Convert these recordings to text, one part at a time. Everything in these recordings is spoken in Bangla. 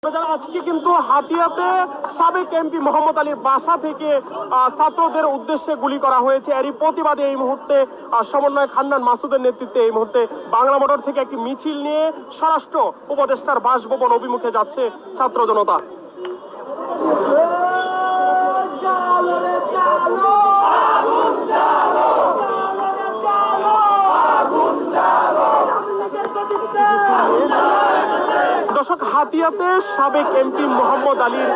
আজকে কিন্তু হাতিয়াতে সাবেক এমপি মোহাম্মদ আলীর বাসা থেকে ছাত্রদের উদ্দেশ্যে গুলি করা হয়েছে। এরই প্রতিবাদে এই মুহূর্তে সমন্বয়ক হান্নান মাসুদের নেতৃত্বে এই মুহূর্তে বাংলা মোটর থেকে একটি মিছিল নিয়ে স্বরাষ্ট্র উপদেষ্টার বাসভবন অভিমুখে যাচ্ছে ছাত্র জনতা। দর্শক, হাতিয়াতে সাবেক এমপি মোহাম্মদ আলীর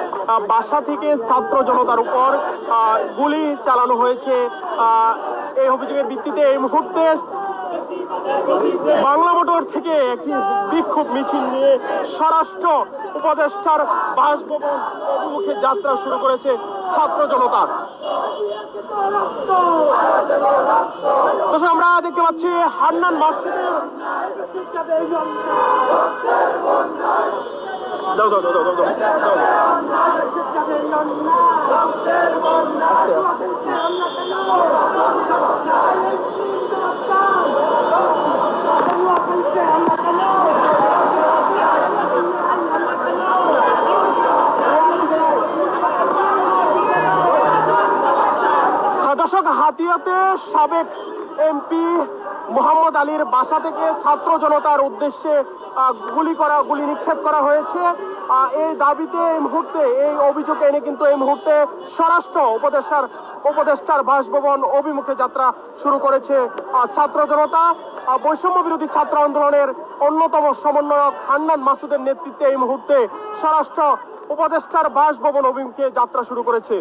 বাসা থেকে ছাত্র জনতার উপর গুলি চালানো হয়েছে। এই অভিযোগের ভিত্তিতে এই মুহূর্তে বাংলা মোটর থেকে একটি বিক্ষোভ মিছিল নিয়ে স্বরাষ্ট্র উপদেষ্টার বাসভবন অভিমুখে যাত্রা শুরু করেছে ছাত্র জনতা। দর্শক, আমরা দেখতে পাচ্ছি হান্নান মাসুদের দর্শক, হাতিয়াতে সাবেক এমপি মোহাম্মদ আলীর বাসা থেকে ছাত্র জনতার উদ্দেশ্যে গুলি নিক্ষেপ করা হয়েছে। এই দাবিতে এই মুহূর্তে এই অভিযোগ এনে কিন্তু এই মুহূর্তে স্বরাষ্ট্র উপদেষ্টার বাসভবন অভিমুখে যাত্রা শুরু করেছে ছাত্র জনতা। বৈষম্য বিরোধী ছাত্র আন্দোলনের অন্যতম সমন্বয়ক হান্নান মাসুদের নেতৃত্বে এই মুহূর্তে স্বরাষ্ট্র উপদেষ্টার বাসভবন অভিমুখে যাত্রা শুরু করেছে।